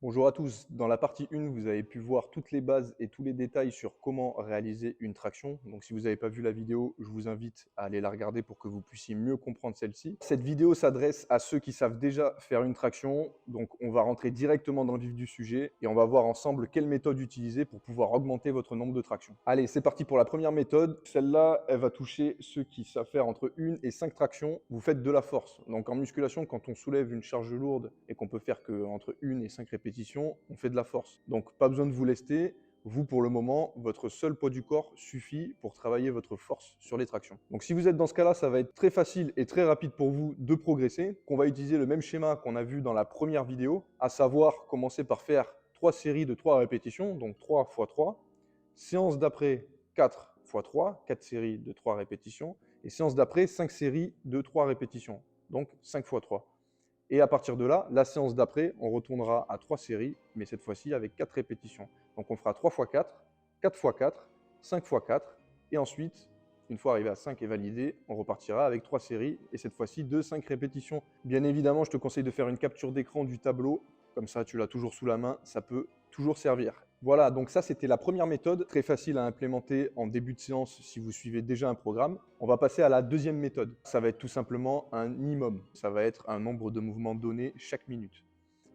Bonjour à tous. Dans la partie 1, vous avez pu voir toutes les bases et tous les détails sur comment réaliser une traction. Donc si vous n'avez pas vu la vidéo, je vous invite à aller la regarder pour que vous puissiez mieux comprendre celle-ci. Cette vidéo s'adresse à ceux qui savent déjà faire une traction. Donc on va rentrer directement dans le vif du sujet et on va voir ensemble quelle méthode utiliser pour pouvoir augmenter votre nombre de tractions. Allez, c'est parti pour la première méthode. Celle-là, elle va toucher ceux qui savent faire entre 1 et 5 tractions. Vous faites de la force. Donc en musculation, quand on soulève une charge lourde et qu'on peut faire qu'entre 1 et 5 répétitions, on fait de la force. Donc pas besoin de vous lester. Vous, pour le moment, votre seul poids du corps suffit pour travailler votre force sur les tractions. Donc si vous êtes dans ce cas-là, ça va être très facile et très rapide pour vous de progresser. On va utiliser le même schéma qu'on a vu dans la première vidéo, à savoir commencer par faire 3 séries de 3 répétitions, donc 3 x 3. Séance d'après, 4 x 3, 4 séries de 3 répétitions. Et séance d'après, 5 séries de 3 répétitions, donc 5 x 3. Et à partir de là, la séance d'après, on retournera à 3 séries, mais cette fois-ci avec 4 répétitions. Donc on fera 3 x 4, 4 x 4, 5 x 4, et ensuite, une fois arrivé à 5 et validé, on repartira avec 3 séries, et cette fois-ci de 5 répétitions. Bien évidemment, je te conseille de faire une capture d'écran du tableau, comme ça tu l'as toujours sous la main, ça peut toujours servir. Voilà, donc ça c'était la première méthode, très facile à implémenter en début de séance si vous suivez déjà un programme. On va passer à la deuxième méthode. Ça va être tout simplement un minimum. Ça va être un nombre de mouvements donné chaque minute.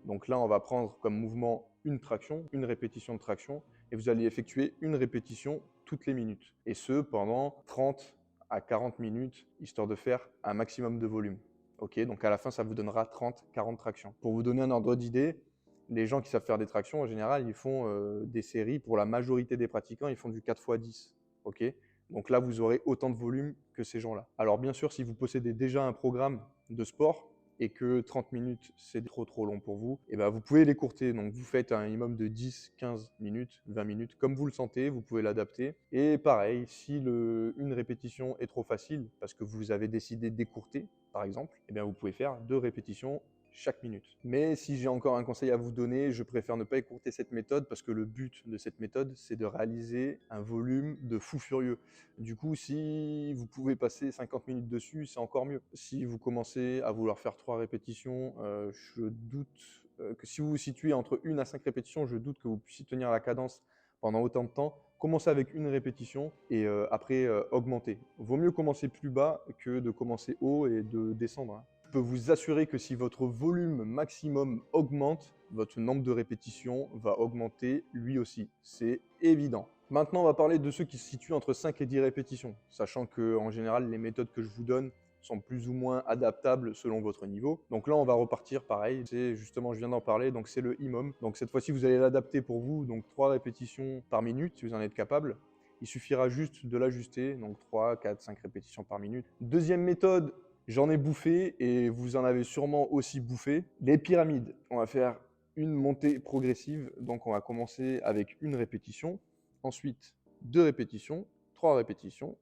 Donc là, on va prendre comme mouvement une traction, une répétition de traction, et vous allez effectuer une répétition toutes les minutes. Et ce, pendant 30 à 40 minutes, histoire de faire un maximum de volume. Ok, donc à la fin, ça vous donnera 30-40 tractions. Pour vous donner un ordre d'idée, les gens qui savent faire des tractions, en général, ils font des séries, pour la majorité des pratiquants, ils font du 4 x 10. Ok, donc là, vous aurez autant de volume que ces gens-là. Alors bien sûr, si vous possédez déjà un programme de sport et que 30 minutes, c'est trop long pour vous, et ben vous pouvez l'écourter. Donc vous faites un minimum de 10, 15 minutes, 20 minutes, comme vous le sentez, vous pouvez l'adapter. Et pareil, si une répétition est trop facile, parce que vous avez décidé d'écourter, par exemple, et bien vous pouvez faire 2 répétitions chaque minute. Mais si j'ai encore un conseil à vous donner, je préfère ne pas écourter cette méthode parce que le but de cette méthode, c'est de réaliser un volume de fou furieux. Du coup, si vous pouvez passer 50 minutes dessus, c'est encore mieux. Si vous commencez à vouloir faire 3 répétitions, je doute que si vous vous situez entre 1 à 5 répétitions, je doute que vous puissiez tenir la cadence pendant autant de temps. Commencez avec une répétition et après augmenter. Vaut mieux commencer plus bas que de commencer haut et de descendre, hein. Je peux vous assurer que si votre volume maximum augmente, votre nombre de répétitions va augmenter lui aussi. C'est évident. Maintenant, on va parler de ceux qui se situent entre 5 et 10 répétitions, sachant que en général, les méthodes que je vous donne sont plus ou moins adaptables selon votre niveau. Donc là, on va repartir pareil. C'est justement, je viens d'en parler, donc c'est le IMOM. Donc cette fois-ci, vous allez l'adapter pour vous, donc 3 répétitions par minute si vous en êtes capable. Il suffira juste de l'ajuster, donc 3, 4, 5 répétitions par minute. Deuxième méthode, j'en ai bouffé et vous en avez sûrement aussi bouffé. Les pyramides. On va faire une montée progressive. Donc on va commencer avec une répétition, ensuite 2 répétitions, 3 répétitions,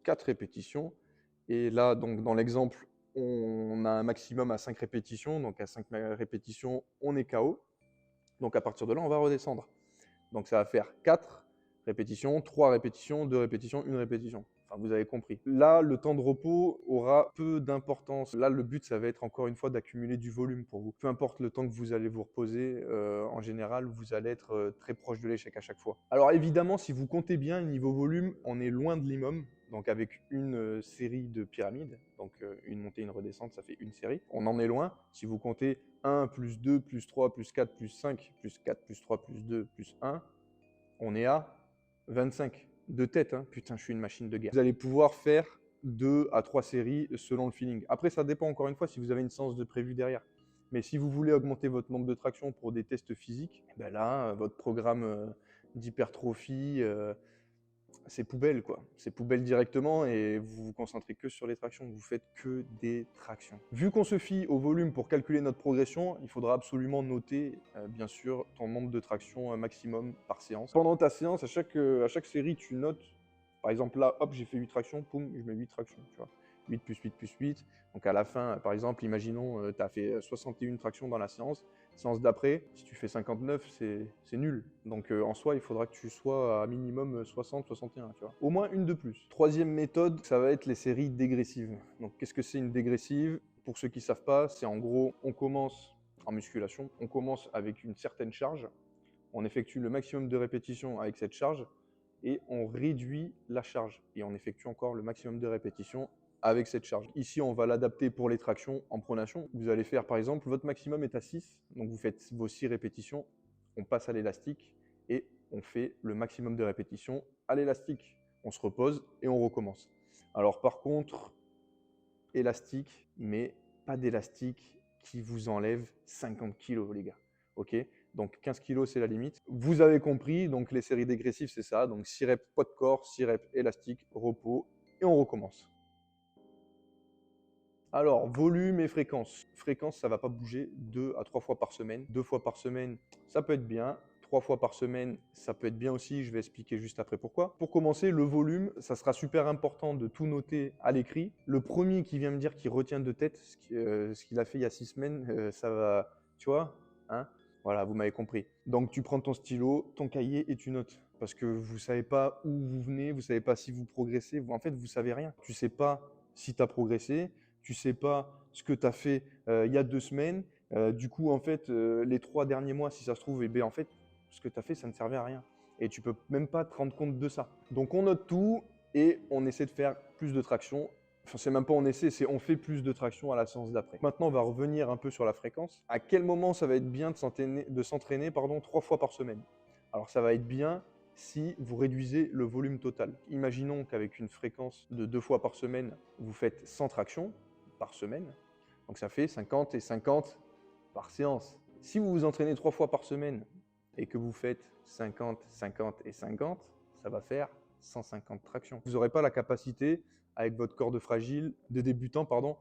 4 répétitions. Et là, donc dans l'exemple, on a un maximum à 5 répétitions. Donc à 5 répétitions, on est KO. Donc à partir de là, on va redescendre. Donc ça va faire 4 répétitions, 3 répétitions, 2 répétitions, 1 répétition. Enfin, vous avez compris. Là, le temps de repos aura peu d'importance. Là, le but, ça va être encore une fois d'accumuler du volume pour vous. Peu importe le temps que vous allez vous reposer, en général, vous allez être très proche de l'échec à chaque fois. Alors évidemment, si vous comptez bien, niveau volume, on est loin de l'IMOM. Donc avec une série de pyramides, donc une montée, une redescente, ça fait une série. On en est loin. Si vous comptez 1, plus 2, plus 3, plus 4, plus 5, plus 4, plus 3, plus 2, plus 1, on est à 25 de tête, hein. Putain, je suis une machine de guerre. Vous allez pouvoir faire 2 à 3 séries selon le feeling. Après, ça dépend encore une fois si vous avez une séance de prévu derrière. Mais si vous voulez augmenter votre nombre de tractions pour des tests physiques, ben là, votre programme d'hypertrophie, c'est poubelle, quoi. C'est poubelle directement et vous vous concentrez que sur les tractions. Vous faites que des tractions. Vu qu'on se fie au volume pour calculer notre progression, il faudra absolument noter, bien sûr, ton nombre de tractions maximum par séance. Pendant ta séance, à chaque série, tu notes, par exemple là, hop, j'ai fait 8 tractions, poum, je mets 8 tractions, tu vois. 8 plus 8 plus 8. Donc à la fin, par exemple, imaginons, tu as fait 61 tractions dans la séance. Séance d'après, si tu fais 59, c'est nul. Donc en soi, il faudra que tu sois à minimum 60, 61, tu vois. Au moins une de plus. Troisième méthode, ça va être les séries dégressives. Donc qu'est-ce que c'est une dégressive? Pour ceux qui ne savent pas, c'est en gros, on commence en musculation. On commence avec une certaine charge, on effectue le maximum de répétitions avec cette charge et on réduit la charge et on effectue encore le maximum de répétitions avec cette charge. Ici, on va l'adapter pour les tractions en pronation. Vous allez faire, par exemple, votre maximum est à 6, donc vous faites vos 6 répétitions, on passe à l'élastique et on fait le maximum de répétitions à l'élastique. On se repose et on recommence. Alors par contre, élastique, mais pas d'élastique qui vous enlève 50 kg, les gars. Ok? Donc 15 kg, c'est la limite. Vous avez compris, donc les séries dégressives, c'est ça. Donc 6 reps poids de corps, 6 reps élastique, repos, et on recommence. Alors, volume et fréquence. Fréquence, ça ne va pas bouger 2 à 3 fois par semaine. 2 fois par semaine, ça peut être bien. 3 fois par semaine, ça peut être bien aussi. Je vais expliquer juste après pourquoi. Pour commencer, le volume, ça sera super important de tout noter à l'écrit. Le premier qui vient me dire qu'il retient de tête ce qu'il a fait il y a 6 semaines, ça va, tu vois, hein? Voilà, vous m'avez compris. Donc, tu prends ton stylo, ton cahier et tu notes. Parce que vous ne savez pas où vous venez, vous ne savez pas si vous progressez. En fait, vous ne savez rien. Tu ne sais pas si tu as progressé. Tu ne sais pas ce que tu as fait il y a 2 semaines. Du coup, en fait, les 3 derniers mois, si ça se trouve, eh bien, en fait, ce que tu as fait, ça ne servait à rien. Et tu ne peux même pas te rendre compte de ça. Donc, on note tout et on essaie de faire plus de traction. Enfin, c'est même pas on essaie, c'est on fait plus de traction à la séance d'après. Maintenant, on va revenir un peu sur la fréquence. À quel moment ça va être bien de s'entraîner 3 fois par semaine? Alors, ça va être bien si vous réduisez le volume total. Imaginons qu'avec une fréquence de 2 fois par semaine, vous faites 100 tractions par semaine. Donc ça fait 50 et 50 par séance. Si vous vous entraînez 3 fois par semaine et que vous faites 50, 50 et 50, ça va faire 150 tractions. Vous n'aurez pas la capacité, avec votre corps de fragile, de débutant, pardon,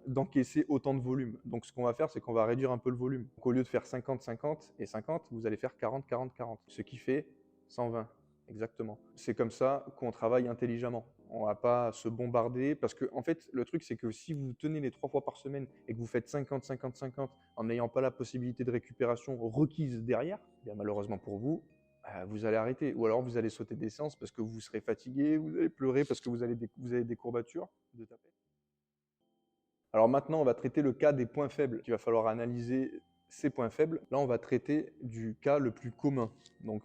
d'encaisser autant de volume. Donc ce qu'on va faire, c'est qu'on va réduire un peu le volume. Donc, au lieu de faire 50, 50 et 50, vous allez faire 40, 40, 40. Ce qui fait 120. Exactement. C'est comme ça qu'on travaille intelligemment. On ne va pas se bombarder parce que, en fait, le truc, c'est que si vous tenez les 3 fois par semaine et que vous faites 50, 50, 50 en n'ayant pas la possibilité de récupération requise derrière, bien malheureusement pour vous, vous allez arrêter. Ou alors vous allez sauter des séances parce que vous serez fatigué, vous allez pleurer parce que vous avez des courbatures de tapette. Alors maintenant, on va traiter le cas des points faibles. Il va falloir analyser ces points faibles. Là, on va traiter du cas le plus commun. Donc,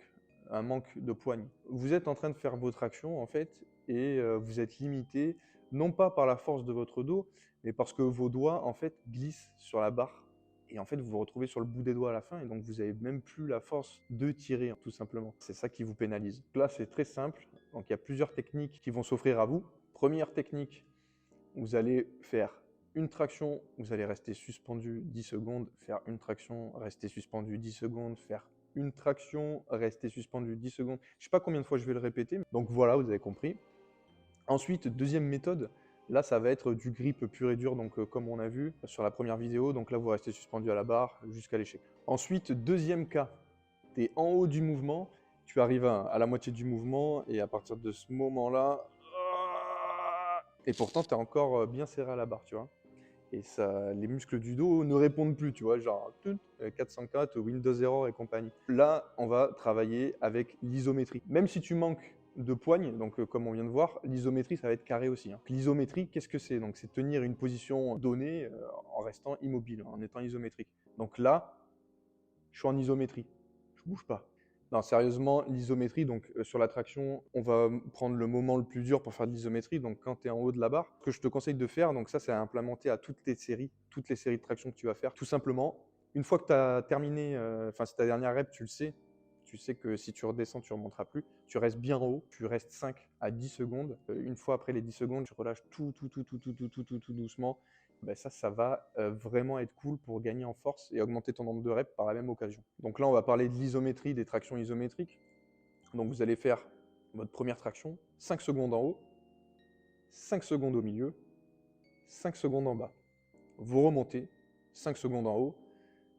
un manque de poigne. Vous êtes en train de faire vos tractions en fait et vous êtes limité non pas par la force de votre dos, mais parce que vos doigts en fait glissent sur la barre et en fait vous vous retrouvez sur le bout des doigts à la fin et donc vous n'avez même plus la force de tirer tout simplement. C'est ça qui vous pénalise. Là c'est très simple, donc il y a plusieurs techniques qui vont s'offrir à vous. Première technique, vous allez faire une traction, vous allez rester suspendu 10 secondes, faire une traction, rester suspendu 10 secondes, faire une traction, rester suspendu 10 secondes. Je ne sais pas combien de fois je vais le répéter. Donc voilà, vous avez compris. Ensuite, deuxième méthode, là ça va être du grip pur et dur, donc comme on a vu sur la première vidéo. Donc là vous restez suspendu à la barre jusqu'à l'échec. Ensuite, deuxième cas, tu es en haut du mouvement, tu arrives à la moitié du mouvement et à partir de ce moment-là, et pourtant tu es encore bien serré à la barre, tu vois. Et ça, les muscles du dos ne répondent plus, tu vois, genre 404, Windows Error et compagnie. Là, on va travailler avec l'isométrie. Même si tu manques de poigne, donc comme on vient de voir, l'isométrie, ça va être carré aussi. Hein. L'isométrie, qu'est-ce que c'est? Donc c'est tenir une position donnée en restant immobile, en étant isométrique. Donc là, je suis en isométrie, je bouge pas. Non, sérieusement, l'isométrie, donc sur la traction, on va prendre le moment le plus dur pour faire de l'isométrie. Donc quand tu es en haut de la barre, ce que je te conseille de faire, donc ça c'est à implémenter à toutes les séries de traction que tu vas faire. Tout simplement, une fois que tu as terminé, enfin c'est ta dernière rep, tu sais que si tu redescends, tu ne remonteras plus. Tu restes bien en haut, tu restes 5 à 10 secondes. Une fois après les 10 secondes, tu relâches tout doucement. Ben ça va vraiment être cool pour gagner en force et augmenter ton nombre de reps par la même occasion. Donc là, on va parler de l'isométrie, des tractions isométriques. Donc vous allez faire votre première traction, 5 secondes en haut, 5 secondes au milieu, 5 secondes en bas. Vous remontez, 5 secondes en haut,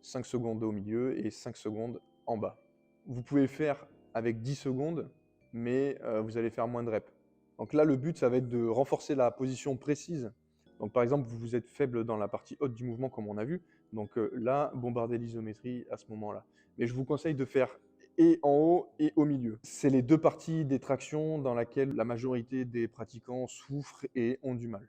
5 secondes au milieu et 5 secondes en bas. Vous pouvez le faire avec 10 secondes, mais vous allez faire moins de reps. Donc là, le but, ça va être de renforcer la position précise. Donc par exemple, vous êtes faible dans la partie haute du mouvement, comme on a vu. Donc là, bombardez l'isométrie à ce moment-là. Mais je vous conseille de faire et en haut et au milieu. C'est les deux parties des tractions dans lesquelles la majorité des pratiquants souffrent et ont du mal.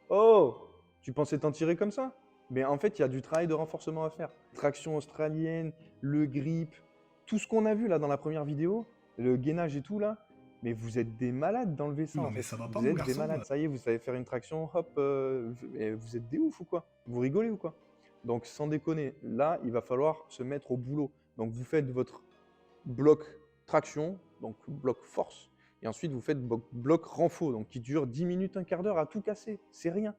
Oh! Tu pensais t'en tirer comme ça? Mais en fait, il y a du travail de renforcement à faire. Traction australienne, le grip, tout ce qu'on a vu là dans la première vidéo, le gainage et tout là, mais vous êtes des malades d'enlever ça Non, en mais fait. ça va pas, Vous mon êtes des garçon. malades. Ça y est, vous savez faire une traction, hop, mais vous êtes des ouf ou quoi? Vous rigolez ou quoi? Donc sans déconner, là, il va falloir se mettre au boulot. Donc vous faites votre bloc traction, donc bloc force, et ensuite vous faites bloc renfo, donc qui dure 10 minutes, un quart d'heure à tout casser. C'est rien.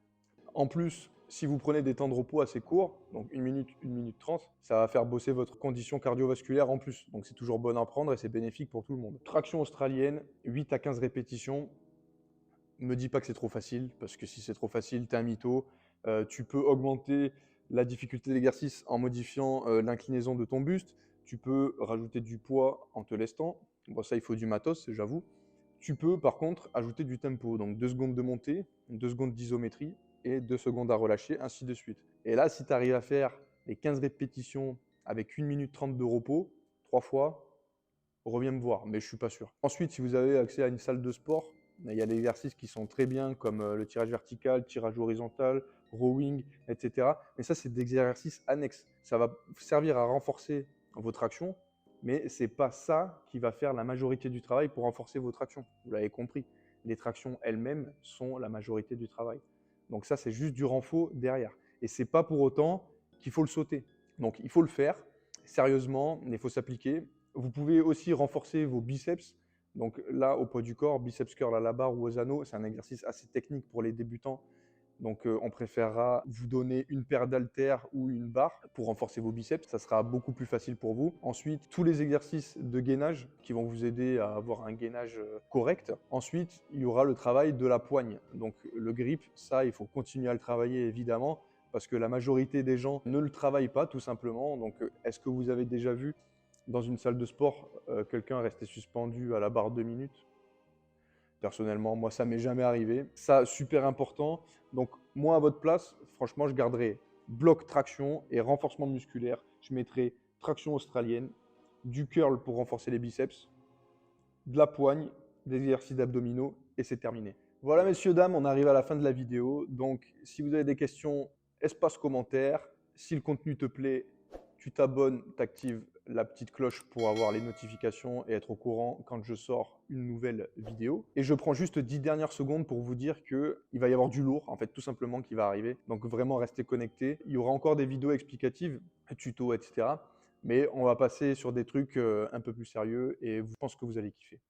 En plus, si vous prenez des temps de repos assez courts, donc 1 minute 30, ça va faire bosser votre condition cardiovasculaire en plus. Donc c'est toujours bon à prendre et c'est bénéfique pour tout le monde. Traction australienne, 8 à 15 répétitions. Ne me dis pas que c'est trop facile, parce que si c'est trop facile, t'es un mytho. Tu peux augmenter la difficulté de l'exercice en modifiant l'inclinaison de ton buste. Tu peux rajouter du poids en te lestant. Bon, ça, il faut du matos, j'avoue. Tu peux, par contre, ajouter du tempo. Donc 2 secondes de montée, 2 secondes d'isométrie et 2 secondes à relâcher, ainsi de suite. Et là, si tu arrives à faire les 15 répétitions avec 1 minute 30 de repos, 3 fois, reviens me voir, mais je suis pas sûr. Ensuite, si vous avez accès à une salle de sport, il y a des exercices qui sont très bien, comme le tirage vertical, tirage horizontal, rowing, etc. Mais ça, c'est des exercices annexes. Ça va servir à renforcer votre action, mais c'est pas ça qui va faire la majorité du travail pour renforcer votre action. Vous l'avez compris. Les tractions elles-mêmes sont la majorité du travail. Donc ça, c'est juste du renfort derrière. Et c'est pas pour autant qu'il faut le sauter. Donc il faut le faire sérieusement, mais il faut s'appliquer. Vous pouvez aussi renforcer vos biceps. Donc là, au poids du corps, biceps curl à la barre ou aux anneaux, c'est un exercice assez technique pour les débutants. Donc on préférera vous donner une paire d'haltères ou une barre pour renforcer vos biceps. Ça sera beaucoup plus facile pour vous. Ensuite, tous les exercices de gainage qui vont vous aider à avoir un gainage correct. Ensuite, il y aura le travail de la poigne. Donc le grip, ça, il faut continuer à le travailler évidemment parce que la majorité des gens ne le travaillent pas tout simplement. Donc est-ce que vous avez déjà vu dans une salle de sport quelqu'un rester suspendu à la barre 2 minutes? Personnellement, moi, ça m'est jamais arrivé. Ça, super important. Donc, moi, à votre place, franchement, je garderais bloc traction et renforcement musculaire. Je mettrais traction australienne, du curl pour renforcer les biceps, de la poigne, des exercices d'abdominaux et c'est terminé. Voilà, messieurs, dames, on arrive à la fin de la vidéo. Donc, si vous avez des questions, espace commentaire. Si le contenu te plaît, tu t'abonnes, tu actives la petite cloche pour avoir les notifications et être au courant quand je sors une nouvelle vidéo. Et je prends juste 10 dernières secondes pour vous dire qu'il va y avoir du lourd, en fait, tout simplement, qui va arriver. Donc, vraiment, restez connectés. Il y aura encore des vidéos explicatives, tutos, etc. Mais on va passer sur des trucs un peu plus sérieux et je pense que vous allez kiffer.